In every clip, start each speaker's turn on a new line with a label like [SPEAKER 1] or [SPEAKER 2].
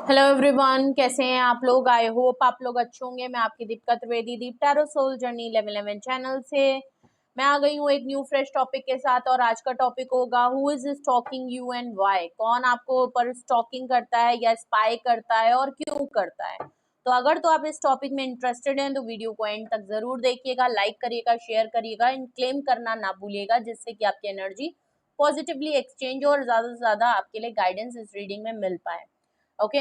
[SPEAKER 1] Hello everyone, कैसे हैं आप लोग। आई होप आप लोग अच्छे होंगे। मैं आपकी दीपिका त्रिवेदी, दीप टैरो सोल जर्नी 11 चैनल से मैं आ गई हूँ एक न्यू फ्रेश टॉपिक के साथ। और आज का टॉपिक होगा who is stalking you and why. कौन आपको ऊपर स्टॉकिंग करता है या स्पाई करता है और क्यों करता है। तो अगर तो आप इस टॉपिक में इंटरेस्टेड हैं तो वीडियो को एंड तक जरूर देखिएगा, लाइक करिएगा, शेयर करिएगा, इन क्लेम करना ना भूलिएगा, जिससे कि आपकी एनर्जी पॉजिटिवली एक्सचेंज और ज्यादा से ज्यादा आपके लिए गाइडेंस इस रीडिंग में मिल पाए। ओके,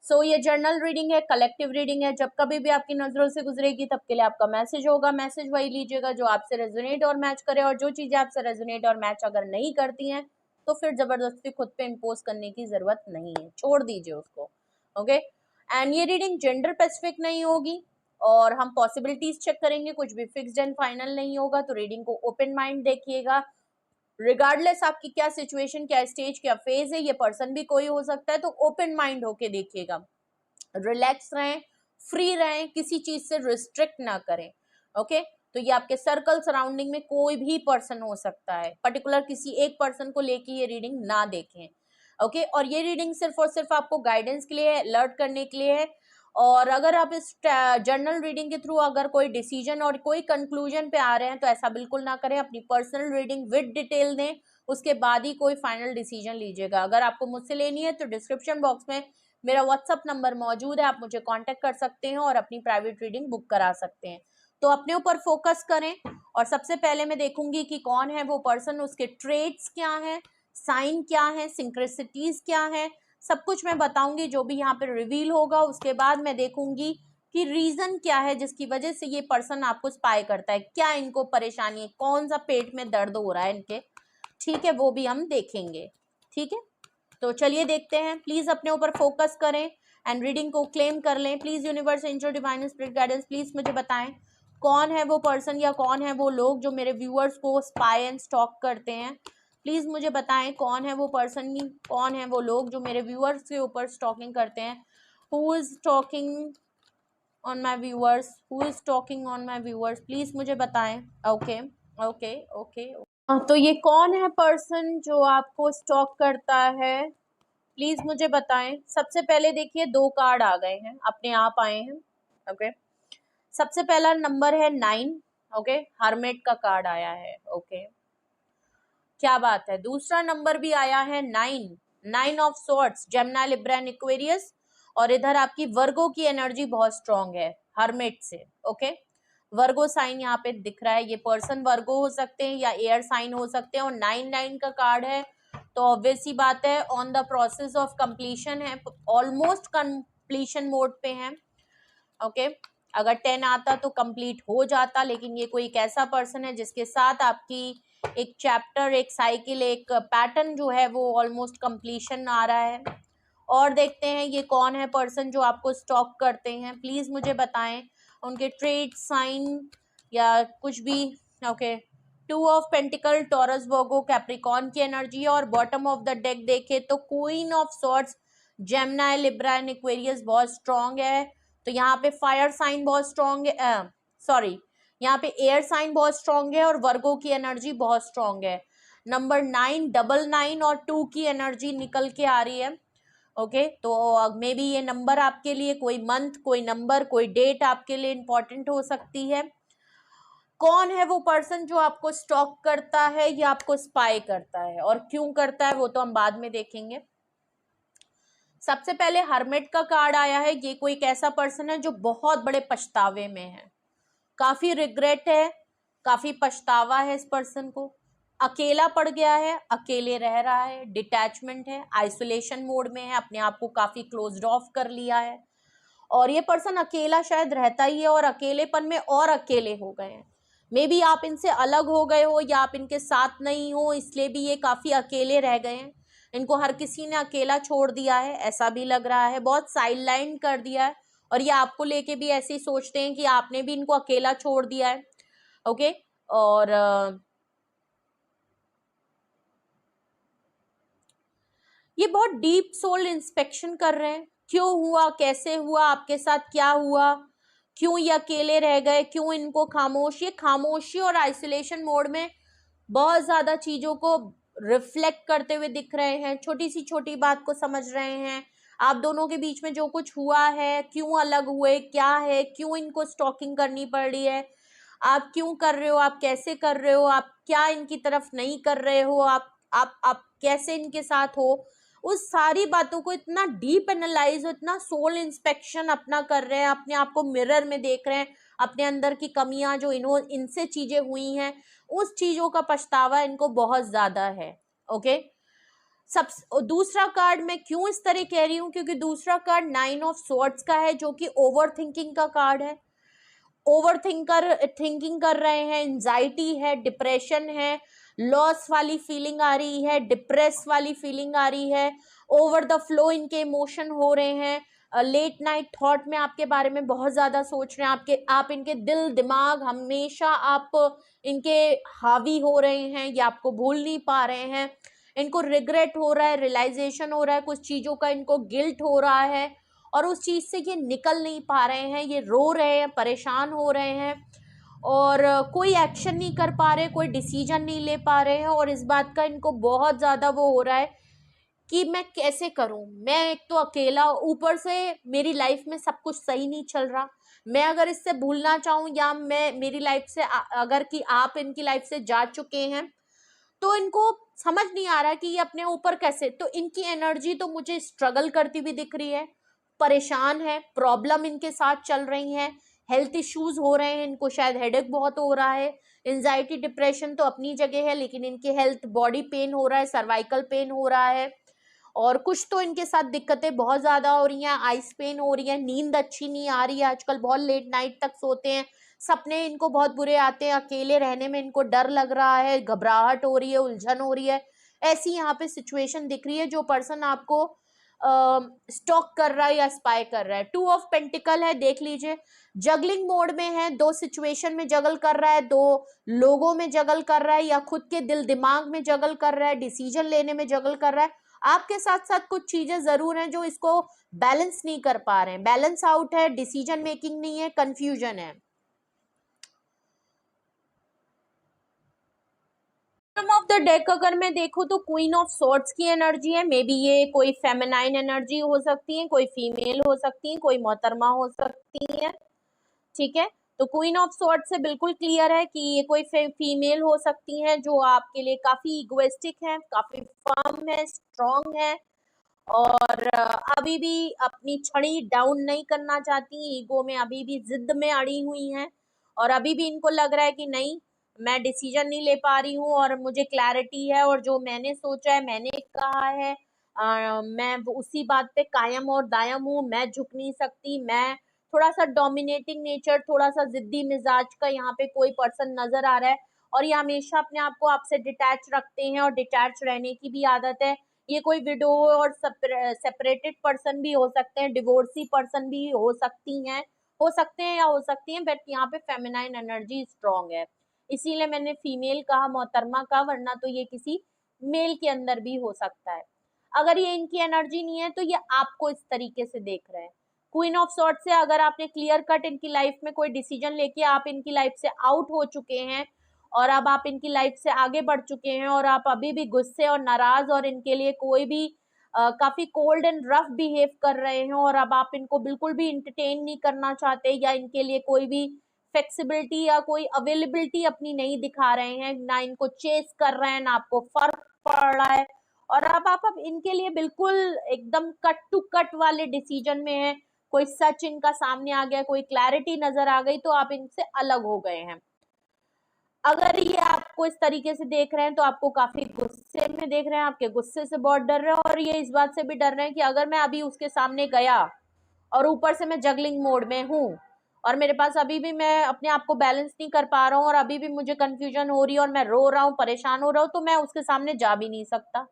[SPEAKER 1] सो ये जर्नल रीडिंग है, कलेक्टिव रीडिंग है। जब कभी भी आपकी नजरों से गुजरेगी तब के लिए आपका मैसेज होगा। मैसेज वही लीजिएगा जो आपसे रेजोनेट और मैच करे, और जो चीजें आपसे रेजोनेट और मैच अगर नहीं करती हैं तो फिर जबरदस्ती खुद पे इम्पोज करने की जरूरत नहीं है, छोड़ दीजिए उसको। ओके, एंड ये रीडिंग जेंडर स्पेसिफिक नहीं होगी और हम पॉसिबिलिटीज चेक करेंगे, कुछ भी फिक्स्ड एंड फाइनल नहीं होगा। तो रीडिंग को ओपन माइंड देखिएगा, रिगार्डलेस आपकी क्या सिचुएशन, क्या स्टेज, क्या फेज है, ये पर्सन भी कोई हो सकता है, तो ओपन माइंड होके देखिएगा। रिलैक्स रहें, फ्री रहें, किसी चीज से रिस्ट्रिक्ट ना करें। ओके, तो ये आपके सर्कल सराउंडिंग में कोई भी पर्सन हो सकता है, पर्टिकुलर किसी एक पर्सन को लेके ये रीडिंग ना देखें। ओके, और ये रीडिंग सिर्फ और सिर्फ आपको गाइडेंस के लिए, अलर्ट करने के लिए है। और अगर आप इस जर्नल रीडिंग के थ्रू अगर कोई डिसीजन और कोई कंक्लूजन पे आ रहे हैं तो ऐसा बिल्कुल ना करें। अपनी पर्सनल रीडिंग विद डिटेल दें, उसके बाद ही कोई फाइनल डिसीजन लीजिएगा। अगर आपको मुझसे लेनी है तो डिस्क्रिप्शन बॉक्स में मेरा व्हाट्सअप नंबर मौजूद है, आप मुझे कांटेक्ट कर सकते हैं और अपनी प्राइवेट रीडिंग बुक करा सकते हैं। तो अपने ऊपर फोकस करें। और सबसे पहले मैं देखूंगी कि कौन है वो पर्सन, उसके ट्रेड्स क्या है, साइन क्या है, सिंक्रेसिटीज क्या है, सब कुछ मैं बताऊंगी जो भी यहाँ पे रिवील होगा। उसके बाद मैं देखूंगी कि रीजन क्या है जिसकी वजह से ये पर्सन आपको स्पाई करता है, क्या इनको परेशानी है, कौन सा पेट में दर्द हो रहा है इनके, ठीक है, वो भी हम देखेंगे। ठीक है, तो चलिए देखते हैं। प्लीज अपने ऊपर फोकस करें एंड रीडिंग को क्लेम कर लें। Please universe, angel, divine spirit guidance, please मुझे बताएं कौन है वो पर्सन या कौन है वो लोग जो मेरे व्यूअर्स को स्पाई एंड स्टॉक करते हैं। प्लीज मुझे बताएं कौन है वो पर्सन, कौन है वो लोग जो मेरे व्यूअर्स के ऊपर स्टॉकिंग करते हैं। Who is talking on my viewers, who is talking on my viewers, please मुझे बताएं। ओके ओके ओके, तो ये कौन है पर्सन जो आपको स्टॉक करता है, प्लीज मुझे बताएं। सबसे पहले देखिए 2 कार्ड आ गए हैं, अपने आप आए हैं। ओके, सबसे पहला नंबर है 9। ओके, हर्मिट का कार्ड आया है। ओके, क्या बात है। दूसरा नंबर भी आया है 9, 9 of swords, Gemini, Libra and Aquarius. और इधर आपकी वर्गो की एनर्जी बहुत स्ट्रांग है हर्मिट से। ओके, वर्गो साइन यहाँ पे दिख रहा है, ये पर्सन वर्गो हो सकते हैं या एयर साइन हो सकते हैं। और 9 का कार्ड है तो ऑब्वियस ही बात है on the process of completion है, ऑलमोस्ट कंप्लीशन मोड पे है। ओके, अगर 10 आता तो कंप्लीट हो जाता, लेकिन ये कोई एक ऐसा पर्सन है जिसके साथ आपकी एक चैप्टर, एक साइकिल, एक पैटर्न जो है वो ऑलमोस्ट कंप्लीशन आ रहा है। और देखते हैं ये कौन है पर्सन जो आपको स्टॉक करते हैं, प्लीज मुझे बताएं उनके ट्रेड, साइन या कुछ भी। Okay, 2 of pentacle, taurus, Virgo, Capricorn की एनर्जी है। और बॉटम ऑफ द डेक देखे तो queen of swords, Gemini, Libra and Aquarius बहुत स्ट्रांग है। तो यहाँ पे फायर साइन बहुत स्ट्रांग है, सॉरी, यहाँ पे एयर साइन बहुत स्ट्रांग है और वर्गो की एनर्जी बहुत स्ट्रांग है। नंबर 9, 99 और 2 की एनर्जी निकल के आ रही है। ओके, तो मे बी ये नंबर आपके लिए, कोई मंथ, कोई नंबर, कोई डेट आपके लिए इंपॉर्टेंट हो सकती है। कौन है वो पर्सन जो आपको स्टॉक करता है या आपको स्पाई करता है, और क्यों करता है वो तो हम बाद में देखेंगे। सबसे पहले हर्मिट का कार्ड आया है। ये कोई एक ऐसा पर्सन है जो बहुत बड़े पछतावे में है, काफी रिग्रेट है, काफी पछतावा है इस पर्सन को। अकेला पड़ गया है, अकेले रह रहा है, डिटैचमेंट है, आइसोलेशन मोड में है, अपने आप को काफी क्लोज्ड ऑफ कर लिया है। और ये पर्सन अकेला शायद रहता ही है और अकेलेपन में और अकेले हो गए हैं। मे बी आप इनसे अलग हो गए हो या आप इनके साथ नहीं हो, इसलिए भी ये काफी अकेले रह गए हैं। इनको हर किसी ने अकेला छोड़ दिया है, ऐसा भी लग रहा है, बहुत साइडलाइन कर दिया है। और ये आपको लेके भी ऐसे ही सोचते हैं कि आपने भी इनको अकेला छोड़ दिया है। ओके, और ये बहुत डीप सोल इंस्पेक्शन कर रहे हैं, क्यों हुआ, कैसे हुआ, आपके साथ क्या हुआ, क्यों ये अकेले रह गए, क्यों इनको खामोश, ये खामोशी और आइसोलेशन मोड में बहुत ज्यादा चीजों को रिफ्लेक्ट करते हुए दिख रहे हैं, छोटी सी छोटी बात को समझ रहे हैं, आप दोनों के बीच में जो कुछ हुआ है, क्यों अलग हुए, क्या है, क्यों इनको स्टॉकिंग करनी पड़ रही है, आप क्यों कर रहे हो, आप कैसे कर रहे हो, आप क्या इनकी तरफ नहीं कर रहे हो, आप कैसे इनके साथ हो, उस सारी बातों को इतना डीप एनालाइज, इतना सोल इंस्पेक्शन अपना कर रहे हैं, अपने आप को मिरर में देख रहे हैं, अपने अंदर की कमियां जो इनसे चीजें हुई हैं, उस चीजों का पछतावा इनको बहुत ज्यादा है। ओके, सब दूसरा कार्ड मैं क्यों इस तरह कह रही हूँ, क्योंकि दूसरा कार्ड 9 ऑफ स्वॉर्ड्स का है, जो कि ओवर थिंकिंग का कार्ड है। ओवर थिंकिंग कर रहे हैं, एंजाइटी है, डिप्रेशन है, लॉस वाली फीलिंग आ रही है, डिप्रेस वाली फीलिंग आ रही है, ओवर द फ्लो इनके इमोशन हो रहे हैं, लेट नाइट थॉट में आपके बारे में बहुत ज्यादा सोच रहे हैं, आप इनके दिल दिमाग हमेशा आप इनके हावी हो रहे हैं, या आपको भूल नहीं पा रहे हैं, इनको रिग्रेट हो रहा है, रियलाइजेशन हो रहा है, कुछ चीजों का इनको गिल्ट हो रहा है, और उस चीज से ये निकल नहीं पा रहे हैं, ये रो रहे हैं, परेशान हो रहे हैं, और कोई एक्शन नहीं कर पा रहे, कोई डिसीजन नहीं ले पा रहे हैं, और इस बात का इनको बहुत ज्यादा वो हो रहा है कि मैं कैसे करूं, मैं एक तो अकेला, ऊपर से मेरी लाइफ में सब कुछ सही नहीं चल रहा, मैं अगर इससे भूलना चाहूं, या मैं मेरी लाइफ से अगर कि आप इनकी लाइफ से जा चुके हैं, तो इनको समझ नहीं आ रहा कि ये अपने ऊपर कैसे, तो इनकी एनर्जी तो मुझे स्ट्रगल करती हुई दिख रही है, परेशान है, प्रॉब्लम इनके साथ चल रही है, हेल्थ इश्यूज हो रहे हैं, इनको शायद हेडेक बहुत हो रहा है, एंजाइटी डिप्रेशन तो अपनी जगह है, लेकिन इनके हेल्थ बॉडी पेन हो रहा है, सर्वाइकल पेन हो रहा है, और कुछ तो इनके साथ दिक्कतें बहुत ज्यादा हो रही हैं, आइस पेन हो रही है, नींद अच्छी नहीं आ रही है, आजकल बहुत लेट नाइट तक सोते हैं, सपने इनको बहुत बुरे आते हैं, अकेले रहने में इनको डर लग रहा है, घबराहट हो रही है, उलझन हो रही है, ऐसी यहाँ पे सिचुएशन दिख रही है। जो पर्सन आपको स्टॉक कर रहा है या स्पाई कर रहा है, 2 ऑफ पेंटिकल है, देख लीजिए, जगलिंग मोड में है, 2 सिचुएशन में जगल कर रहा है, 2 लोगों में जगल कर रहा है, या खुद के दिल दिमाग में जगल कर रहा है, डिसीजन लेने में जगल कर रहा है। आपके साथ साथ कुछ चीजें जरूर हैं जो इसको बैलेंस नहीं कर पा रहे हैं, बैलेंस आउट है, डिसीजन मेकिंग नहीं है, कंफ्यूजन है। ऑफ द डेक अगर मैं देखूं तो क्वीन ऑफ सॉर्ड्स की एनर्जी है, मे बी ये कोई फेमिनाइन एनर्जी हो सकती है, कोई फीमेल हो सकती है, कोई मोहतरमा हो सकती है, ठीक है। तो क्वीन ऑफ सॉर्ड से बिल्कुल क्लियर है कि ये कोई फीमेल हो सकती है जो आपके लिए काफी इगोइस्टिक है, काफी फर्म है, स्ट्रॉन्ग है, और अभी भी अपनी छड़ी डाउन नहीं करना चाहती, ईगो में अभी भी जिद में अड़ी हुई हैं, और अभी भी इनको लग रहा है कि नहीं, मैं डिसीजन नहीं ले पा रही हूँ, और मुझे क्लैरिटी है, और जो मैंने सोचा है, मैंने कहा है, मैं उसी बात पे कायम और दायम हूँ, मैं झुक नहीं सकती, मैं थोड़ा सा डोमिनेटिंग नेचर, थोड़ा सा जिद्दी मिजाज का यहाँ पे कोई पर्सन नजर आ रहा है, और ये हमेशा अपने आप को आपसे डिटैच रखते हैं, और डिटैच रहने की भी आदत है। ये कोई विडो और सेपरेटेड पर्सन भी हो सकते हैं, डिवोर्सी पर्सन भी हो सकती हैं, हो सकते हैं या हो सकती हैं, बट यहाँ पे फेमिनाइन एनर्जी स्ट्रॉन्ग है, इसीलिए मैंने फीमेल कहा, मोहतरमा का, वरना तो ये किसी मेल के अंदर भी हो सकता है। अगर ये इनकी एनर्जी नहीं है तो ये आपको इस तरीके से देख रहे हैं। क्वीन ऑफ सॉर्ड से अगर आपने क्लियर कट इनकी लाइफ में कोई डिसीजन लेके आप इनकी लाइफ से आउट हो चुके हैं, और अब आप इनकी लाइफ से आगे बढ़ चुके हैं, और आप अभी भी गुस्से और नाराज और इनके लिए कोई भी काफी कोल्ड एंड रफ बिहेव कर रहे हैं, और अब आप इनको बिल्कुल भी इंटरटेन नहीं करना चाहते, या इनके लिए कोई भी फ्लेक्सिबिलिटी या कोई अवेलेबिलिटी अपनी नहीं दिखा रहे हैं, ना इनको चेस कर रहे हैं, ना आपको फर्क पड़ रहा है, और अब इनके लिए बिल्कुल एकदम कट टू कट वाले डिसीजन में है, कोई सच इनका सामने आ गया, कोई क्लैरिटी नजर आ गई, तो आप इनसे अलग हो गए हैं। अगर ये आपको इस तरीके से देख रहे हैं तो आपको काफी गुस्से में देख रहे हैं, आपके गुस्से से बहुत डर रहे हैं, और ये इस बात से भी डर रहे हैं कि अगर मैं अभी उसके सामने गया, और ऊपर से मैं जगलिंग मोड में हूँ, और मेरे पास अभी भी मैं अपने आप को बैलेंस नहीं कर पा रहा हूँ, और अभी भी मुझे कंफ्यूजन हो रही है, और मैं रो रहा हूँ, परेशान हो रहा हूँ, तो मैं उसके सामने जा भी नहीं सकता,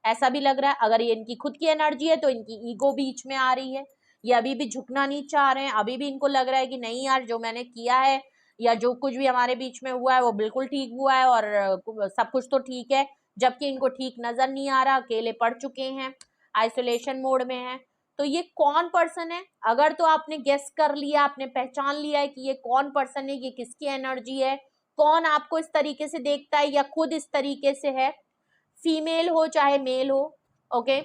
[SPEAKER 1] ऐसा भी लग रहा है। अगर ये इनकी खुद की एनर्जी है तो इनकी ईगो बीच में आ रही है, ये अभी भी झुकना नहीं चाह रहे हैं, अभी भी इनको लग रहा है कि नहीं यार, जो मैंने किया है या जो कुछ भी हमारे बीच में हुआ है वो बिल्कुल ठीक हुआ है, और सब कुछ तो ठीक है, जबकि इनको ठीक नजर नहीं आ रहा, अकेले पड़ चुके हैं, आइसोलेशन मोड में है। तो ये कौन पर्सन है, अगर तो आपने गेस कर लिया, आपने पहचान लिया है कि ये कौन पर्सन है, ये किसकी एनर्जी है, कौन आपको इस तरीके से देखता है या खुद इस तरीके से है, फीमेल हो चाहे मेल हो, okay.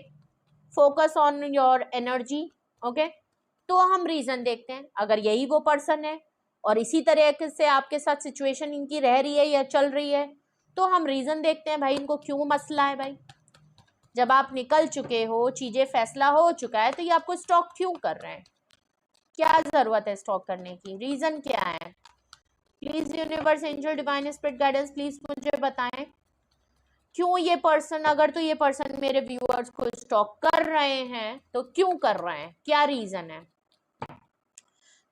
[SPEAKER 1] Focus on your energy, okay. तो हम रीजन देखते हैं, अगर यही वो पर्सन है और इसी तरह से आपके साथ सिचुएशन इनकी रह रही है या चल रही है, तो हम रीजन देखते हैं भाई इनको क्यों मसला है। भाई जब आप निकल चुके हो, चीजें फैसला हो चुका है, तो ये आपको स्टॉक क्यों कर रहे हैं, क्या जरूरत है स्टॉक करने की, रीजन क्या है। Please universe, angel, divine spirit guidance, please मुझे बताएं क्यों ये पर्सन, अगर तो ये पर्सन मेरे व्यूअर्स को स्टॉक कर रहे हैं तो क्यों कर रहे हैं, क्या रीजन है।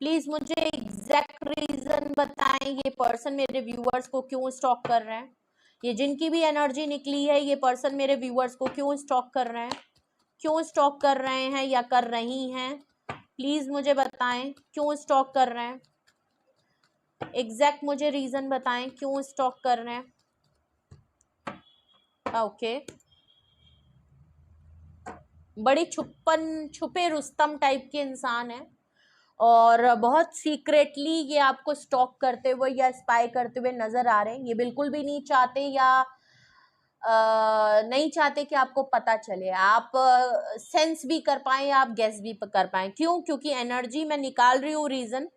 [SPEAKER 1] प्लीज मुझे एग्जैक्ट रीजन बताएं, ये पर्सन मेरे व्यूअर्स को क्यों स्टॉक कर रहे हैं। ये जिनकी भी एनर्जी निकली है, ये पर्सन मेरे व्यूअर्स को क्यों स्टॉक कर रहे हैं, क्यों स्टॉक कर रहे हैं या कर रही हैं, प्लीज मुझे बताएं क्यों स्टॉक कर रहे हैं। एग्जैक्ट मुझे रीजन बताएं क्यों स्टॉक कर रहे हैं। ओके बड़ी छुपे रुस्तम टाइप के इंसान है और बहुत सीक्रेटली ये आपको स्टॉक करते हुए या स्पाई करते हुए नजर आ रहे हैं। ये बिल्कुल भी नहीं चाहते या नहीं चाहते कि आपको पता चले, आप सेंस भी कर पाए या आप गेस भी कर पाए। क्यों, क्योंकि एनर्जी मैं निकाल रही हूँ रीजन,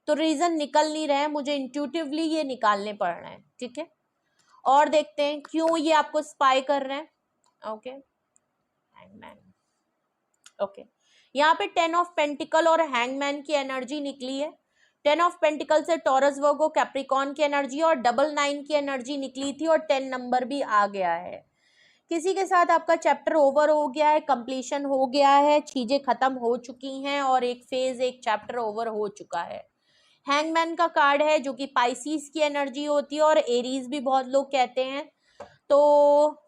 [SPEAKER 1] तो रीजन निकल नहीं रहे हैं, मुझे इंट्यूटिवली ये निकालने पड़ रहे हैं। ठीक है, और देखते हैं क्यों ये आपको स्पाई कर रहे हैं। ओके हैंगमैन, ओके यहाँ पे 10 ऑफ पेंटिकल और हैंगमैन की एनर्जी निकली है। 10 ऑफ पेंटिकल से टॉरस, वर्गो, कैप्रिकॉर्न की एनर्जी और 999 की एनर्जी निकली थी और 10 नंबर भी आ गया है। किसी के साथ आपका चैप्टर ओवर हो गया है, कंप्लीशन हो गया है, चीजें खत्म हो चुकी हैं और एक फेज, एक चैप्टर ओवर हो चुका है। हैंगमैन का कार्ड है जो कि पाइसिस की एनर्जी होती है और एरीज भी बहुत लोग कहते हैं, तो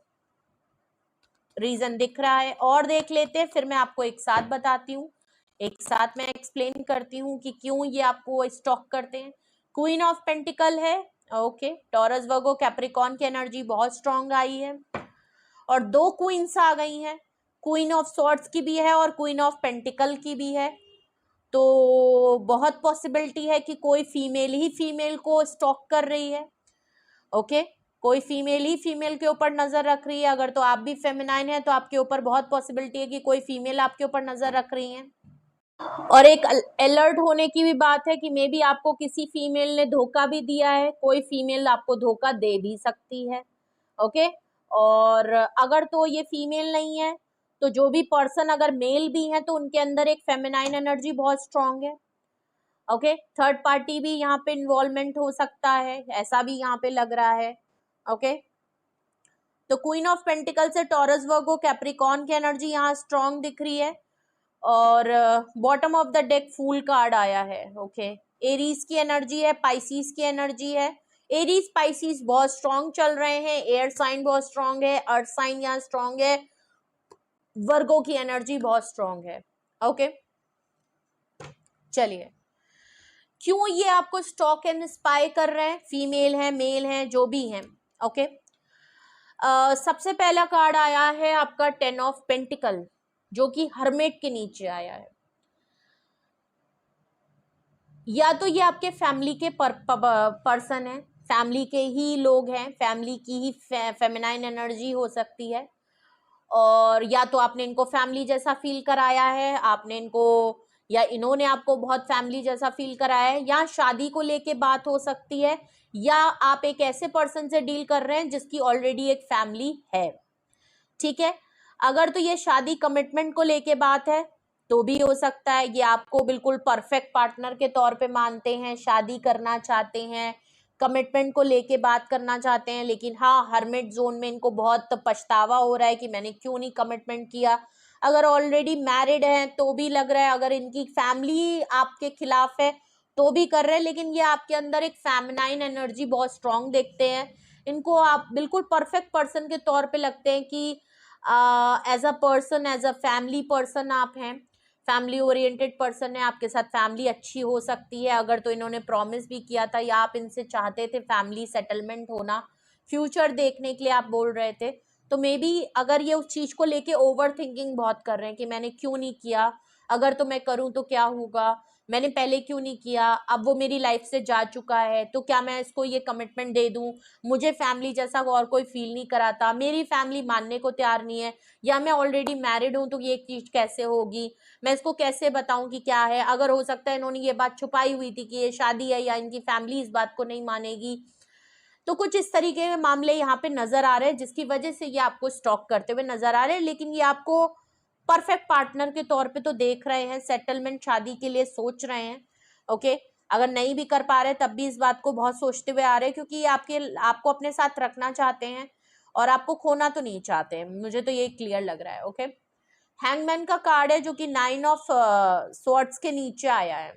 [SPEAKER 1] रीजन दिख रहा है। और देख लेते हैं, फिर मैं आपको एक साथ बताती हूँ, एक साथ मैं एक्सप्लेन करती हूँ कि क्यों ये आपको स्टॉक करते हैं। क्वीन ऑफ पेंटिकल है, ओके, टॉरस, वर्गो, कैप्रिकॉर्न की एनर्जी बहुत स्ट्रांग आई है और 2 क्वींस आ गई हैं, क्वीन ऑफ सॉर्ड्स की भी है और क्वीन ऑफ पेंटिकल की भी है। तो बहुत पॉसिबिलिटी है कि कोई फीमेल ही फीमेल को स्टॉक कर रही है। ओके कोई फीमेल ही फीमेल के ऊपर नजर रख रही है। अगर तो आप भी फेमिनाइन है तो आपके ऊपर बहुत पॉसिबिलिटी है कि कोई फीमेल आपके ऊपर नजर रख रही है। और एक अलर्ट होने की भी बात है कि मे बी आपको किसी फीमेल ने धोखा भी दिया है, कोई फीमेल आपको धोखा दे भी सकती है। ओके और अगर तो ये फीमेल नहीं है तो जो भी पर्सन अगर मेल भी है तो उनके अंदर एक फेमिनाइन एनर्जी बहुत स्ट्रांग है। ओके थर्ड पार्टी भी यहाँ पे इन्वॉल्वमेंट हो सकता है, ऐसा भी यहाँ पे लग रहा है। ओके तो क्वीन ऑफ पेंटिकल से टॉरस, वर्गो, कैप्रिकॉर्न की एनर्जी यहाँ स्ट्रांग दिख रही है और bottom of the deck fool card आया है। ओके एरीज की एनर्जी है, पाइसिस की एनर्जी है। एरीज पाइसिस बहुत स्ट्रांग चल रहे हैं, एयर साइन बहुत स्ट्रांग है, अर्थ साइन यहाँ स्ट्रांग है, वर्गो की एनर्जी बहुत स्ट्रांग है। ओके चलिए क्यों ये आपको स्टॉक एंड स्पाई कर रहे हैं, फीमेल है मेल है जो भी हैं। ओके सबसे पहला कार्ड आया है आपका 10 ऑफ पेंटिकल जो कि हर्मेट के नीचे आया है। या तो ये आपके फैमिली के पर्सन है, फैमिली के ही लोग हैं, फैमिली की ही फेमिनाइन एनर्जी हो सकती है और या तो आपने इनको फैमिली जैसा फील कराया है, आपने इनको या इन्होंने आपको बहुत फैमिली जैसा फील कराया है, या शादी को लेके बात हो सकती है, या आप एक ऐसे पर्सन से डील कर रहे हैं जिसकी ऑलरेडी एक फैमिली है। ठीक है अगर तो ये शादी कमिटमेंट को लेके बात है तो भी हो सकता है, ये आपको बिल्कुल परफेक्ट पार्टनर के तौर पे मानते हैं, शादी करना चाहते हैं, कमिटमेंट को लेके बात करना चाहते हैं, लेकिन हाँ हर्मिट जोन में इनको बहुत पछतावा हो रहा है कि मैंने क्यों नहीं कमिटमेंट किया। अगर ऑलरेडी मैरिड है तो भी लग रहा है, अगर इनकी फैमिली आपके खिलाफ है तो भी कर रहे हैं, लेकिन ये आपके अंदर एक फेमिनाइन एनर्जी बहुत स्ट्रांग देखते हैं, इनको आप बिल्कुल परफेक्ट पर्सन के तौर पे लगते हैं कि as a person, as a family person आप हैं, फैमिली ओरिएंटेड पर्सन है, आपके साथ फैमिली अच्छी हो सकती है। अगर तो इन्होंने प्रॉमिस भी किया था या आप इनसे चाहते थे फैमिली सेटलमेंट होना, फ्यूचर देखने के लिए आप बोल रहे थे, तो मे बी अगर ये उस चीज को लेके ओवर थिंकिंग बहुत कर रहे हैं कि मैंने क्यों नहीं किया, अगर तो मैं करूं तो क्या होगा, मैंने पहले क्यों नहीं किया, अब वो मेरी लाइफ से जा चुका है तो क्या मैं इसको ये कमिटमेंट दे दूं, मुझे फैमिली जैसा और कोई फील नहीं कराता, मेरी फैमिली मानने को तैयार नहीं है, या मैं ऑलरेडी मैरिड हूं तो ये चीज कैसे होगी, मैं इसको कैसे बताऊं कि क्या है, अगर हो सकता है इन्होंने ये बात छुपाई हुई थी कि ये शादी है या इनकी फैमिली इस बात को नहीं मानेगी। तो कुछ इस तरीके के मामले यहाँ पे नजर आ रहे हैं जिसकी वजह से ये आपको स्टॉक करते हुए नजर आ रहे हैं, लेकिन ये आपको परफेक्ट पार्टनर के तौर पे तो देख रहे हैं, सेटलमेंट शादी के लिए सोच रहे हैं। ओके, अगर नहीं भी कर पा रहे तब भी इस बात को बहुत सोचते हुए आ रहे हैं, क्योंकि ये आपको अपने साथ रखना चाहते हैं और आपको खोना तो नहीं चाहते हैं, मुझे तो ये क्लियर लग रहा है। ओके, हैंगमैन का कार्ड है जो कि 9 ऑफ स्वॉर्ड्स के नीचे आया है।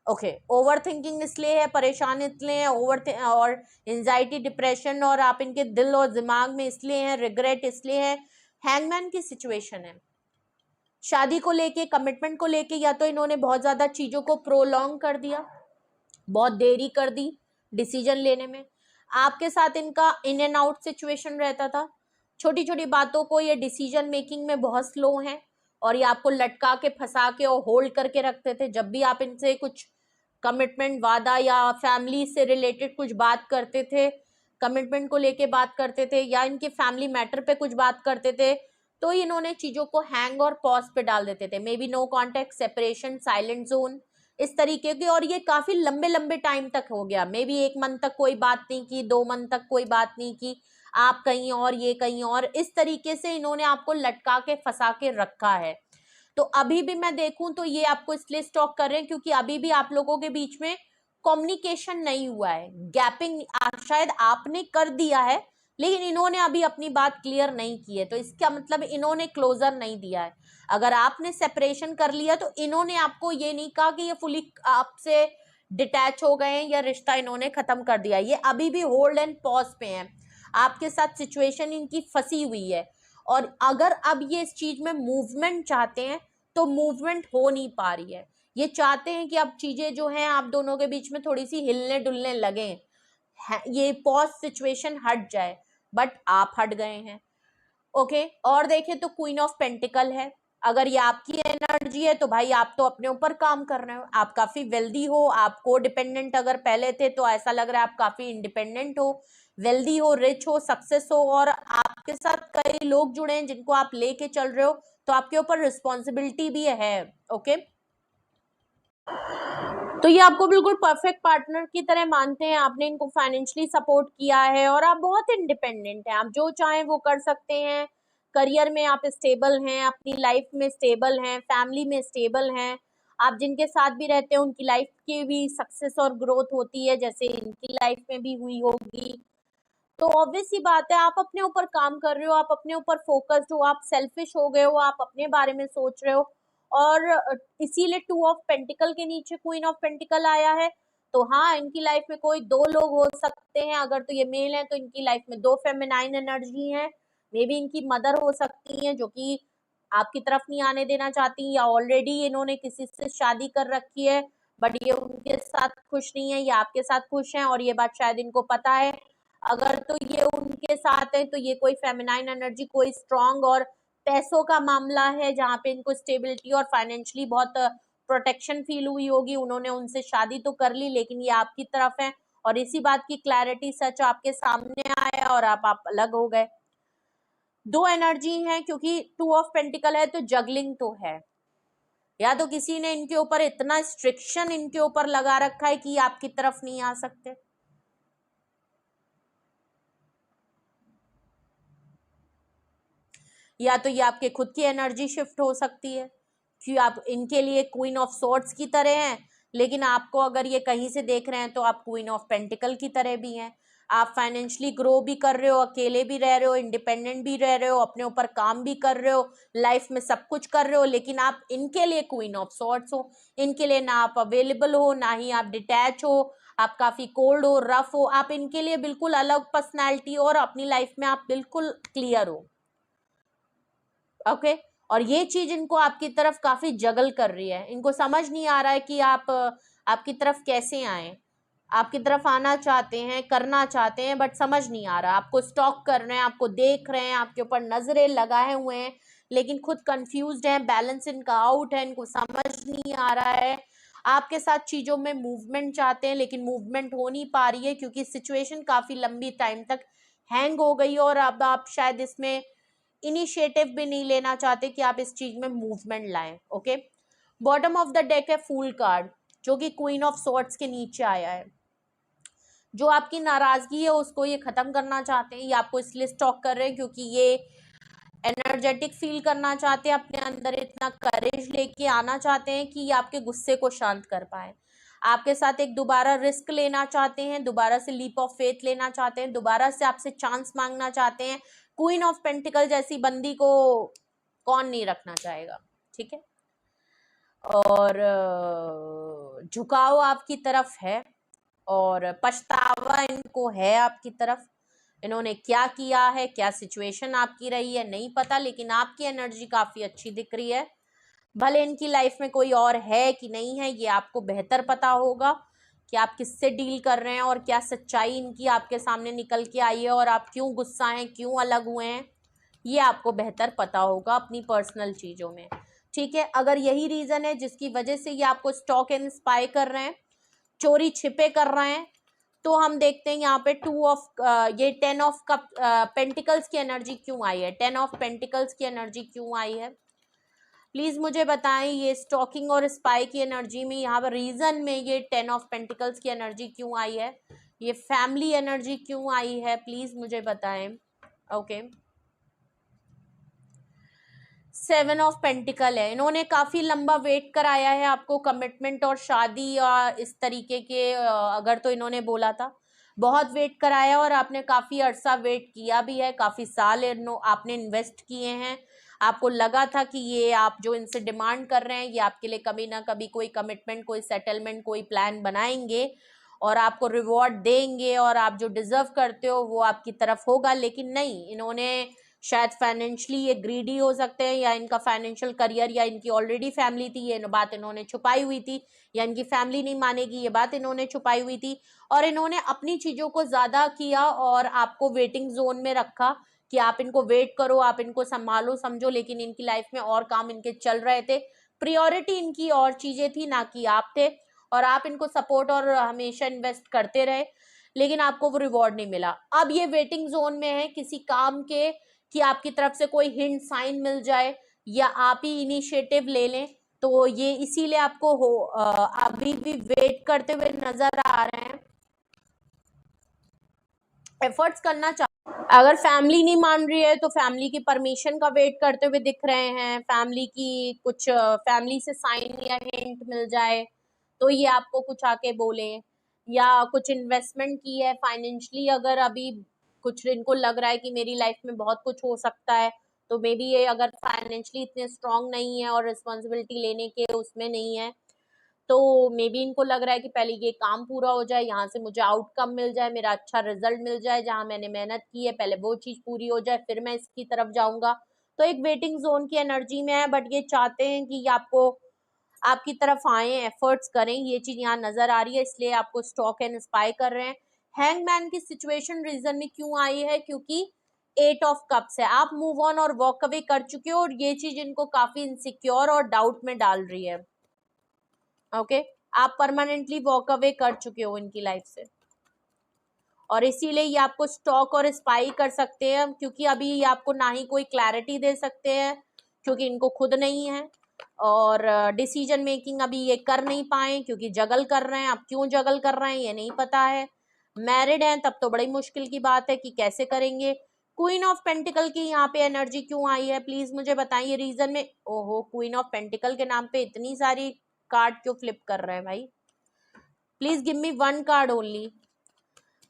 [SPEAKER 1] ओके, ओवर थिंकिंग इसलिए है, परेशान इसलिए है, और एंजाइटी डिप्रेशन और आप इनके दिल और दिमाग में इसलिए हैं, रिग्रेट इसलिए है। हैंगमैन की सिचुएशन है शादी को लेके, कमिटमेंट को लेके, या तो इन्होंने बहुत ज्यादा चीजों को प्रोलॉन्ग कर दिया, बहुत देरी कर दी डिसीजन लेने में, आपके साथ इनका इन एंड आउट सिचुएशन रहता था, छोटी छोटी बातों को ये डिसीजन मेकिंग में बहुत स्लो हैं और ये आपको लटका के फंसा के और होल्ड करके रखते थे। जब भी आप इनसे कुछ कमिटमेंट वादा या फैमिली से रिलेटेड कुछ बात करते थे, कमिटमेंट को लेके बात करते थे या इनके फैमिली मैटर पे कुछ बात करते थे, तो इन्होंने चीजों को हैंग और पॉज पे डाल देते थे, maybe no contact, separation, silent zone, इस तरीके के। और ये काफी लंबे लंबे टाइम तक हो गया, मे बी 1 मंथ तक कोई बात नहीं की, 2 मंथ तक कोई बात नहीं की, आप कहीं और ये कहीं और, इस तरीके से इन्होंने आपको लटका के फंसा के रखा है। तो अभी भी मैं देखूं तो ये आपको इसलिए स्टॉक कर रहे हैं क्योंकि अभी भी आप लोगों के बीच में कम्युनिकेशन नहीं हुआ है, गैपिंग शायद आपने कर दिया है लेकिन इन्होंने अभी अपनी बात क्लियर नहीं की है, तो इसका मतलब इन्होंने क्लोजर नहीं दिया है। अगर आपने सेपरेशन कर लिया तो इन्होंने आपको ये नहीं कहा कि ये फुली आपसे डिटैच हो गए हैं या रिश्ता इन्होंने खत्म कर दिया, ये अभी भी होल्ड एंड पॉज पे हैं, आपके साथ सिचुएशन इनकी फंसी हुई है। और अगर अब ये इस चीज में मूवमेंट चाहते हैं तो मूवमेंट हो नहीं पा रही है, ये चाहते हैं कि अब चीजें जो हैं आप दोनों के बीच में थोड़ी सी हिलने डुलने लगे, ये पॉज सिचुएशन हट जाए, बट आप हट गए हैं। ओके, और देखें तो क्वीन ऑफ पेंटिकल है, अगर ये आपकी एनर्जी है तो भाई आप तो अपने ऊपर काम कर रहे हो, आप काफी वेल्दी हो, आप को डिपेंडेंट अगर पहले थे तो ऐसा लग रहा है आप काफी इंडिपेंडेंट हो, वेल्दी हो, रिच हो, सक्सेस हो, और आपके साथ कई लोग जुड़े हैं जिनको आप लेके चल रहे हो, तो आपके ऊपर रिस्पॉन्सिबिलिटी भी है। ओके, तो ये आपको बिल्कुल परफेक्ट पार्टनर की तरह मानते हैं, आपने इनको फाइनेंशियली सपोर्ट किया है और आप बहुत इंडिपेंडेंट हैं, आप जो चाहें वो कर सकते हैं, करियर में आप स्टेबल हैं, अपनी लाइफ में स्टेबल हैं, फैमिली में स्टेबल हैं, आप जिनके साथ भी रहते हैं उनकी लाइफ की भी सक्सेस और ग्रोथ होती है जैसे इनकी लाइफ में भी हुई होगी। तो ऑब्वियस सी बात है आप अपने ऊपर काम कर रहे हो, आप अपने ऊपर फोकस्ड हो, आप सेल्फिश हो गए हो, आप अपने बारे में सोच रहे हो, और इसीलिए 2 ऑफ पेंटिकल के नीचे क्वीन ऑफ पेंटिकल आया है। तो हाँ, इनकी लाइफ में कोई 2 लोग हो सकते हैं, अगर तो ये मेल है तो इनकी लाइफ में 2 फेमिनाइन एनर्जी है, मे बी इनकी मदर हो सकती है जो कि आपकी तरफ नहीं आने देना चाहती, या ऑलरेडी इन्होंने किसी से शादी कर रखी है बट ये उनके साथ खुश नहीं है, या आपके साथ खुश हैं और ये बात शायद इनको पता है। अगर तो ये उनके साथ है तो ये कोई फेमिनाइन एनर्जी, कोई स्ट्रांग और पैसों का मामला है जहाँ पे इनको स्टेबिलिटी और फाइनेंशियली बहुत प्रोटेक्शन फील हुई होगी, उन्होंने उनसे शादी तो कर ली लेकिन ये आपकी तरफ है, और इसी बात की क्लैरिटी सच आपके सामने आया और आप अलग हो गए। 2 एनर्जी है क्योंकि 2 ऑफ पेंटिकल है तो जगलिंग तो है, या तो किसी ने इनके ऊपर इतना स्ट्रिक्शन इनके ऊपर लगा रखा है कि आपकी तरफ नहीं आ सकते, या तो ये आपके खुद की एनर्जी शिफ्ट हो सकती है कि आप इनके लिए क्वीन ऑफ सॉर्ड्स की तरह हैं, लेकिन आपको अगर ये कहीं से देख रहे हैं तो आप क्वीन ऑफ पेंटिकल की तरह भी हैं, आप फाइनेंशियली ग्रो भी कर रहे हो, अकेले भी रह रहे हो, इंडिपेंडेंट भी रह रहे हो, अपने ऊपर काम भी कर रहे हो, लाइफ में सब कुछ कर रहे हो, लेकिन आप इनके लिए क्वीन ऑफ सॉर्ड्स हो, इनके लिए ना आप अवेलेबल हो ना ही आप डिटैच हो, आप काफी कोल्ड हो, रफ हो, आप इनके लिए बिल्कुल अलग पर्सनैलिटी और अपनी लाइफ में आप बिल्कुल क्लियर हो। ओके, और ये चीज इनको आपकी तरफ काफी जगल कर रही है, इनको समझ नहीं आ रहा है कि आप आपकी तरफ कैसे आए, आपकी तरफ आना चाहते हैं, करना चाहते हैं, बट समझ नहीं आ रहा, आपको स्टॉक कर रहे हैं, आपको देख रहे हैं, आपके ऊपर नजरें लगाए हुए हैं, लेकिन खुद कंफ्यूज्ड हैं, बैलेंस इनका आउट है, इनको समझ नहीं आ रहा है, आपके साथ चीजों में मूवमेंट चाहते हैं, लेकिन मूवमेंट हो नहीं पा रही है क्योंकि सिचुएशन काफी लंबी टाइम तक हैंग हो गई और अब आप शायद इसमें इनिशिएटिव भी नहीं लेना चाहते कि आप इस चीज में मूवमेंट लाएं। Okay, bottom of the deck है फूल कार्ड, जो कि क्वीन ऑफ सॉर्ड्स के नीचे आया है। जो आपकी नाराजगी है उसको ये खत्म करना चाहते हैं, ये आपको इसलिए स्टॉक कर रहे हैं क्योंकि ये एनर्जेटिक फील करना चाहते हैं, अपने अंदर इतना करेज लेके आना चाहते हैं कि ये आपके गुस्से को शांत कर पाए। आपके साथ एक दोबारा रिस्क लेना चाहते हैं, दोबारा से लीप ऑफ फेथ लेना चाहते हैं, दोबारा से आपसे चांस मांगना चाहते हैं। क्वीन ऑफ पेंटिकल जैसी बंदी को कौन नहीं रखना चाहेगा, ठीक है। और झुकाव आपकी तरफ है और पछतावा इनको है आपकी तरफ। इन्होंने क्या किया है, क्या सिचुएशन आपकी रही है नहीं पता, लेकिन आपकी एनर्जी काफी अच्छी दिख रही है। भले इनकी लाइफ में कोई और है कि नहीं है, ये आपको बेहतर पता होगा कि आप किससे डील कर रहे हैं और क्या सच्चाई इनकी आपके सामने निकल के आई है और आप क्यों गुस्सा हैं, क्यों अलग हुए हैं, ये आपको बेहतर पता होगा अपनी पर्सनल चीजों में, ठीक है। अगर यही रीजन है जिसकी वजह से ये आपको स्टॉक एंड स्पाई कर रहे हैं, चोरी छिपे कर रहे हैं, तो हम देखते हैं यहाँ पे ये 10 ऑफ कप पेंटिकल्स की एनर्जी क्यों आई है, 10 ऑफ पेंटिकल्स की एनर्जी क्यों आई है, प्लीज मुझे बताएं। ये स्टॉकिंग और स्पाई की एनर्जी में यहाँ पर रीजन में ये 10 ऑफ पेंटिकल्स की एनर्जी क्यों आई है, ये फैमिली एनर्जी क्यों आई है, प्लीज मुझे बताएं। ओके, 7 ऑफ पेंटिकल है, इन्होंने काफी लंबा वेट कराया है आपको कमिटमेंट और शादी और इस तरीके के अगर तो इन्होंने बोला था, बहुत वेट कराया और आपने काफी अरसा वेट किया भी है, काफी साल आपने इन्वेस्ट किए हैं। आपको लगा था कि ये आप जो इनसे डिमांड कर रहे हैं ये आपके लिए कभी ना कभी कोई कमिटमेंट, कोई सेटलमेंट, कोई प्लान बनाएंगे और आपको रिवॉर्ड देंगे और आप जो डिजर्व करते हो वो आपकी तरफ होगा, लेकिन नहीं, इन्होंने शायद फाइनेंशियली ये ग्रीडी हो सकते हैं या इनका फाइनेंशियल करियर या इनकी ऑलरेडी फैमिली थी, ये बात इन्होंने छुपाई हुई थी, या इनकी फैमिली नहीं मानेगी ये बात इन्होंने छुपाई हुई थी, और इन्होंने अपनी चीजों को ज्यादा किया और आपको वेटिंग जोन में रखा कि आप इनको वेट करो, आप इनको संभालो समझो, लेकिन इनकी लाइफ में और काम इनके चल रहे थे, प्रियोरिटी इनकी और चीजें थी ना कि आप थे, और आप इनको सपोर्ट और हमेशा इन्वेस्ट करते रहे, लेकिन आपको वो रिवॉर्ड नहीं मिला। अब ये वेटिंग जोन में है किसी काम के, कि आपकी तरफ से कोई हिंट साइन मिल जाए या आप ही इनिशिएटिव ले लें, तो ये इसीलिए आपको अभी भी वेट करते हुए नजर आ रहे हैं, एफर्ट्स करना चाह, अगर फैमिली नहीं मान रही है तो फैमिली की परमिशन का वेट करते हुए दिख रहे हैं, फैमिली की कुछ फैमिली से साइन या हिंट मिल जाए तो ये आपको कुछ आके बोले, या कुछ इन्वेस्टमेंट की है फाइनेंशियली, अगर अभी कुछ इनको लग रहा है कि मेरी लाइफ में बहुत कुछ हो सकता है, तो मे बी ये अगर फाइनेंशियली इतने स्ट्रांग नहीं है और रिस्पॉन्सिबिलिटी लेने के उसमें नहीं है, तो मे बी इनको लग रहा है कि पहले ये काम पूरा हो जाए, यहाँ से मुझे आउटकम मिल जाए, मेरा अच्छा रिजल्ट मिल जाए, जहाँ मैंने मेहनत की है पहले वो चीज पूरी हो जाए, फिर मैं इसकी तरफ जाऊंगा। तो एक वेटिंग जोन की एनर्जी में है, बट ये चाहते हैं कि आपको आपकी तरफ आए, एफर्ट्स करें, ये चीज यहाँ नजर आ रही है, इसलिए आपको स्टॉक एंड स्पाई कर रहे हैं। हैंगमैन की सिचुएशन रीजन में क्यों आई है, क्योंकि 8 ऑफ कप्स है, आप मूव ऑन और वॉक अवे कर चुके हो और ये चीज इनको काफी इनसिक्योर और डाउट में डाल रही है। ओके, आप परमानेंटली वॉक अवे कर चुके हो इनकी लाइफ से, और इसीलिए ये आपको स्टॉक और स्पाई कर सकते हैं, क्योंकि अभी ये आपको ना ही कोई क्लैरिटी दे सकते हैं क्योंकि इनको खुद नहीं है, और डिसीजन मेकिंग अभी ये कर नहीं पाए क्योंकि जगल कर रहे हैं। अब क्यों जगल कर रहे हैं ये नहीं पता है, मैरिड हैं तब तो बड़ी मुश्किल की बात है कि कैसे करेंगे। क्वीन ऑफ पेंटिकल की यहाँ पे एनर्जी क्यों आई है, प्लीज मुझे बताइए रीजन में। ओहो, क्वीन ऑफ पेंटिकल के नाम पे इतनी सारी कार्ड क्यों फ्लिप कर रहे हैं भाई, please give me one card only,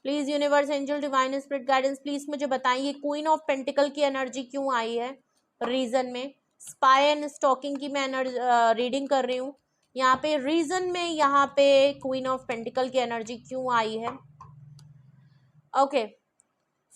[SPEAKER 1] please universe, angel, divine spirit guidance, please मुझे बताइए क्वीन ऑफ पेंटिकल की एनर्जी क्यों आई है रीजन में। स्पाई एंड स्टॉकिंग की मैं रीडिंग कर रही हूँ, यहाँ पे रीजन में यहाँ पे क्वीन ऑफ पेंटिकल की एनर्जी क्यों आई है। ओके,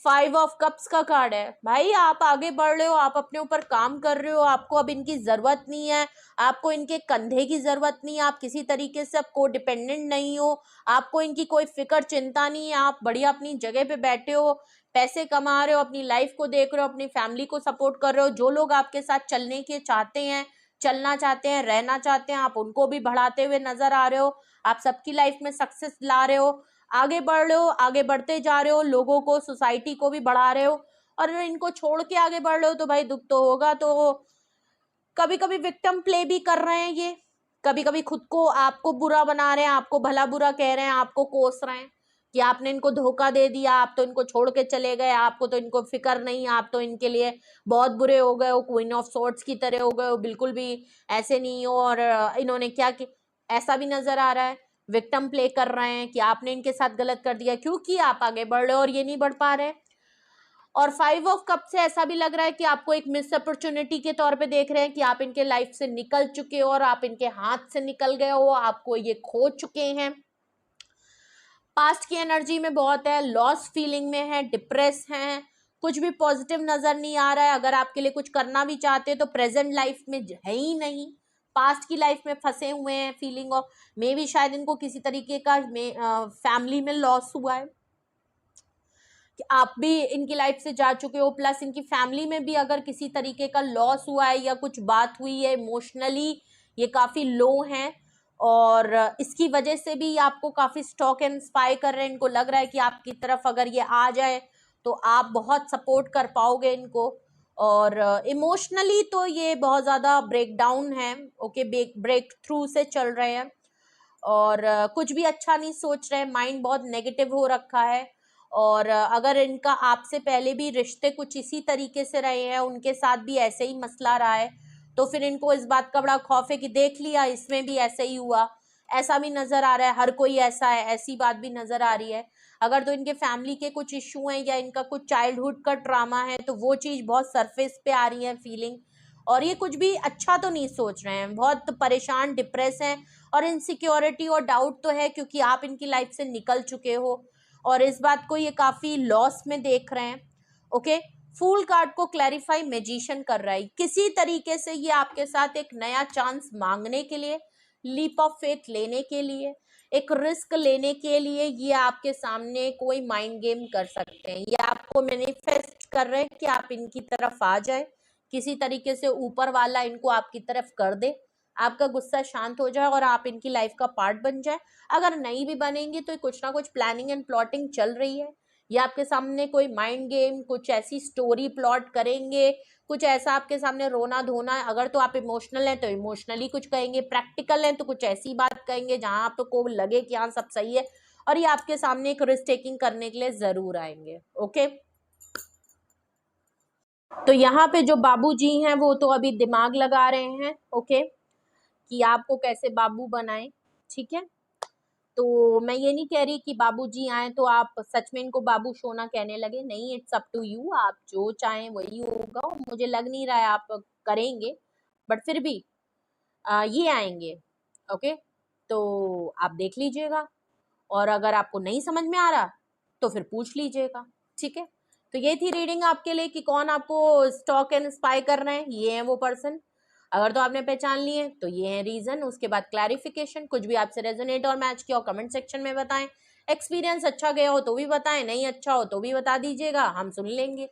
[SPEAKER 1] 5 ऑफ कप्स का कार्ड है, भाई आप आगे बढ़ रहे हो, आप अपने ऊपर काम कर रहे हो, आपको अब इनकी जरूरत नहीं है, आपको इनके कंधे की जरूरत नहीं है, आप किसी तरीके से अब को डिपेंडेंट नहीं हो, आपको इनकी कोई फिक्र चिंता नहीं है, आप बढ़िया अपनी जगह पे बैठे हो, पैसे कमा रहे हो, अपनी लाइफ को देख रहे हो, अपनी फैमिली को सपोर्ट कर रहे हो, जो लोग आपके साथ चलने के चाहते हैं, चलना चाहते हैं, रहना चाहते हैं, आप उनको भी बढ़ाते हुए नजर आ रहे हो, आप सबकी लाइफ में सक्सेस ला रहे हो, आगे बढ़ रहे हो, आगे बढ़ते जा रहे हो, लोगों को, सोसाइटी को भी बढ़ा रहे हो। और इनको छोड़ के आगे बढ़ रहे हो तो भाई दुख तो होगा। तो कभी कभी विक्टिम प्ले भी कर रहे हैं ये, कभी कभी खुद को, आपको बुरा बना रहे हैं, आपको भला बुरा कह रहे हैं, आपको कोस रहे हैं कि आपने इनको धोखा दे दिया, आप तो इनको छोड़ के चले गए, आपको तो इनको फिक्र नहीं, आप तो इनके लिए बहुत बुरे हो गए हो, क्वीन ऑफ सॉर्ड्स की तरह हो गए हो, बिल्कुल भी ऐसे नहीं हो। और इन्होंने क्या कि ऐसा भी नजर आ रहा है, विक्टिम प्ले कर रहे हैं कि आपने इनके साथ गलत कर दिया क्योंकि आप आगे बढ़ रहे हो और ये नहीं बढ़ पा रहे। और 5 ऑफ कप से ऐसा भी लग रहा है कि आपको एक मिस अपॉर्चुनिटी के तौर पे देख रहे हैं कि आप इनके लाइफ से निकल चुके हो और आप इनके हाथ से निकल गए हो, आपको ये खो चुके हैं। पास्ट की एनर्जी में बहुत है, लॉस फीलिंग में है, डिप्रेस हैं, कुछ भी पॉजिटिव नजर नहीं आ रहा है। अगर आपके लिए कुछ करना भी चाहते हैं तो प्रेजेंट लाइफ में है ही नहीं, पास्ट की लाइफ में फंसे हुए हैं। फीलिंग ऑफ मे भी शायद इनको किसी तरीके का फैमिली में लॉस हुआ है कि आप भी इनकी लाइफ से जा चुके हो, प्लस इनकी फैमिली में भी अगर किसी तरीके का लॉस हुआ है या कुछ बात हुई है, इमोशनली ये काफी लो हैं और इसकी वजह से भी आपको काफी स्टॉक एंड स्पाई कर रहे हैं। इनको लग रहा है कि आपकी तरफ अगर ये आ जाए तो आप बहुत सपोर्ट कर पाओगे इनको। और इमोशनली तो ये बहुत ज्यादा ब्रेक डाउन है, ओके, ब्रेक थ्रू से चल रहे हैं और कुछ भी अच्छा नहीं सोच रहे हैं, माइंड बहुत नेगेटिव हो रखा है। और अगर इनका आपसे पहले भी रिश्ते कुछ इसी तरीके से रहे हैं, उनके साथ भी ऐसे ही मसला रहा है, तो फिर इनको इस बात का बड़ा खौफ है कि देख लिया इसमें भी ऐसे ही हुआ, ऐसा भी नजर आ रहा है, हर कोई ऐसा है, ऐसी बात भी नजर आ रही है। अगर तो इनके फैमिली के कुछ इश्यू हैं या इनका कुछ चाइल्डहुड का ट्रामा है तो वो चीज बहुत सरफेस पे आ रही है फीलिंग। और ये कुछ भी अच्छा तो नहीं सोच रहे हैं, बहुत परेशान, डिप्रेस हैं और इनसिक्योरिटी और डाउट तो है क्योंकि आप इनकी लाइफ से निकल चुके हो और इस बात को ये काफी लॉस में देख रहे हैं। ओके, फूल कार्ड को क्लैरिफाई मैजिशियन कर रहा है, किसी तरीके से ये आपके साथ एक नया चांस मांगने के लिए, लीप ऑफ फेथ लेने के लिए, एक रिस्क लेने के लिए ये आपके सामने कोई माइंड गेम कर सकते हैं। ये आपको मैनिफेस्ट कर रहे हैं कि आप इनकी तरफ आ जाए, किसी तरीके से ऊपर वाला इनको आपकी तरफ कर दे, आपका गुस्सा शांत हो जाए और आप इनकी लाइफ का पार्ट बन जाए। अगर नहीं भी बनेंगे तो कुछ ना कुछ प्लानिंग एंड प्लॉटिंग चल रही है, या आपके सामने कोई माइंड गेम, कुछ ऐसी स्टोरी प्लॉट करेंगे, कुछ ऐसा आपके सामने रोना धोना। अगर तो आप इमोशनल हैं तो इमोशनली कुछ कहेंगे, प्रैक्टिकल हैं तो कुछ ऐसी बात कहेंगे जहां आपको लगे कि हाँ सब सही है, और ये आपके सामने एक रिस्क टेकिंग करने के लिए जरूर आएंगे। ओके, तो यहाँ पे जो बाबूजी हैं वो तो अभी दिमाग लगा रहे हैं, ओके, कि आपको कैसे बाबू बनाएं। ठीक है, तो मैं ये नहीं कह रही कि बाबूजी आए तो आप सच में इनको बाबू सोना कहने लगे, नहीं, इट्स अप टू यू, आप जो चाहें वही होगा। मुझे लग नहीं रहा है आप करेंगे, बट फिर भी ये आएंगे। ओके, तो आप देख लीजिएगा और अगर आपको नहीं समझ में आ रहा तो फिर पूछ लीजिएगा। ठीक है, तो ये थी रीडिंग आपके लिए कि कौन आपको स्टॉक एंड स्पाई कर रहे हैं, ये है वो पर्सन। अगर तो आपने पहचान लिए तो ये है रीजन, उसके बाद क्लैरिफिकेशन। कुछ भी आपसे रेजोनेट और मैच किया हो कमेंट सेक्शन में बताएं, एक्सपीरियंस अच्छा गया हो तो भी बताएं, नहीं अच्छा हो तो भी बता दीजिएगा, हम सुन लेंगे।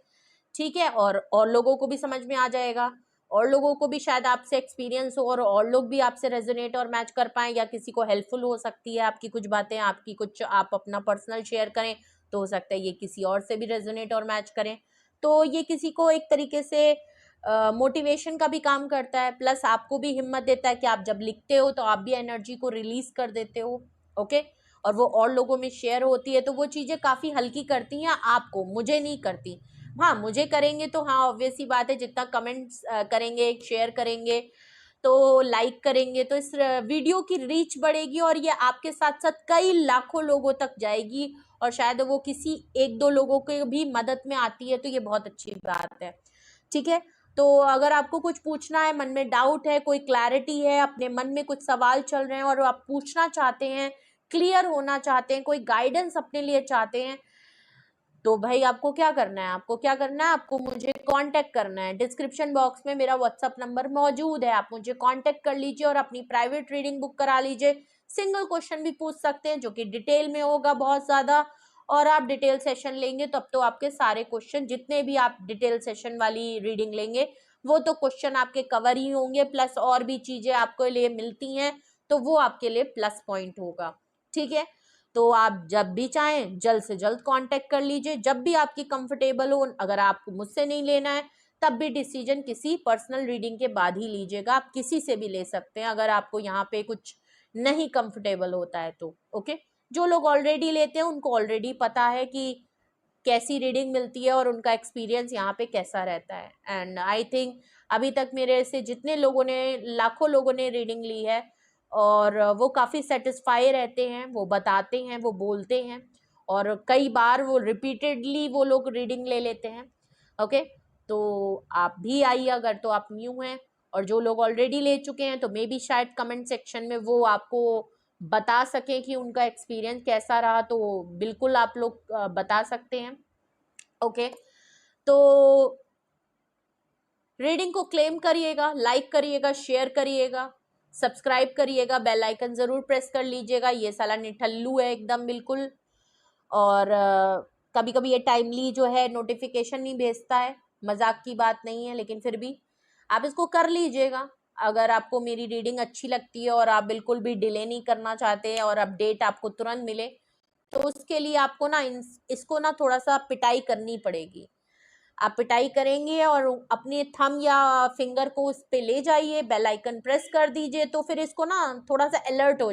[SPEAKER 1] ठीक है, और लोगों को भी समझ में आ जाएगा, और लोगों को भी शायद आपसे एक्सपीरियंस हो और लोग भी आपसे रेजोनेट और मैच कर पाए, या किसी को हेल्पफुल हो सकती है आपकी कुछ बातें, आपकी कुछ आप अपना पर्सनल शेयर करें तो हो सकता है ये किसी और से भी रेजोनेट और मैच करें। तो ये किसी को एक तरीके से मोटिवेशन का भी काम करता है, प्लस आपको भी हिम्मत देता है कि आप जब लिखते हो तो आप भी एनर्जी को रिलीज कर देते हो। ओके, और वो और लोगों में शेयर होती है तो वो चीजें काफी हल्की करती हैं आपको, मुझे नहीं करती। हाँ, मुझे करेंगे तो हाँ ऑब्वियस सी बात है, जितना कमेंट्स करेंगे, शेयर करेंगे, तो लाइक करेंगे तो इस वीडियो की रीच बढ़ेगी और ये आपके साथ साथ कई लाखों लोगों तक जाएगी, और शायद वो किसी एक दो लोगों के भी मदद में आती है तो ये बहुत अच्छी बात है। ठीक है, तो अगर आपको कुछ पूछना है, मन में डाउट है, कोई क्लैरिटी है, अपने मन में कुछ सवाल चल रहे हैं और आप पूछना चाहते हैं, क्लियर होना चाहते हैं, कोई गाइडेंस अपने लिए चाहते हैं, तो भाई आपको क्या करना है, आपको मुझे कांटेक्ट करना है। डिस्क्रिप्शन बॉक्स में मेरा व्हाट्सअप नंबर मौजूद है, आप मुझे कांटेक्ट कर लीजिए और अपनी प्राइवेट रीडिंग बुक करा लीजिए। सिंगल क्वेश्चन भी पूछ सकते हैं जो कि डिटेल में होगा बहुत ज्यादा, और आप डिटेल सेशन लेंगे तब तो आपके सारे क्वेश्चन, जितने भी आप डिटेल सेशन वाली रीडिंग लेंगे वो तो क्वेश्चन आपके कवर ही होंगे, प्लस और भी चीजें आपके लिए मिलती हैं, तो वो आपके लिए प्लस पॉइंट होगा। ठीक है, तो आप जब भी चाहें जल्द से जल्द कांटेक्ट कर लीजिए, जब भी आपकी कंफर्टेबल हो। अगर आपको मुझसे नहीं लेना है तब भी डिसीजन किसी पर्सनल रीडिंग के बाद ही लीजिएगा, आप किसी से भी ले सकते हैं अगर आपको यहाँ पे कुछ नहीं कंफर्टेबल होता है तो। ओके, जो लोग ऑलरेडी लेते हैं उनको ऑलरेडी पता है कि कैसी रीडिंग मिलती है और उनका एक्सपीरियंस यहाँ पे कैसा रहता है। एंड आई थिंक अभी तक मेरे से जितने लोगों ने, लाखों लोगों ने रीडिंग ली है और वो काफ़ी सेटिस्फाई रहते हैं, वो बताते हैं, वो बोलते हैं, और कई बार वो रिपीटेडली वो लोग रीडिंग ले लेते हैं। ओके, तो आप भी आइए अगर तो आप न्यू हैं, और जो लोग ऑलरेडी ले चुके हैं तो मे बी शायद कमेंट सेक्शन में वो आपको बता सके कि उनका एक्सपीरियंस कैसा रहा, तो बिल्कुल आप लोग बता सकते हैं। ओके, तो रीडिंग को क्लेम करिएगा, लाइक करिएगा, शेयर करिएगा, सब्सक्राइब करिएगा, बेल आइकन जरूर प्रेस कर लीजिएगा। ये साला निठल्लू है एकदम बिल्कुल, और कभी कभी ये टाइमली जो है नोटिफिकेशन नहीं भेजता है, मजाक की बात नहीं है, लेकिन फिर भी आप इसको कर लीजिएगा। अगर आपको मेरी रीडिंग अच्छी लगती है और आप बिल्कुल भी डिले नहीं करना चाहते और अपडेट आपको तुरंत मिले, तो उसके लिए आपको ना इसको ना थोड़ा सा पिटाई करनी पड़ेगी। आप पिटाई करेंगे और अपने थंब या फिंगर को उस पे ले जाइए, बेल आइकन प्रेस कर दीजिए, तो फिर इसको ना थोड़ा सा अलर्ट हो जाए।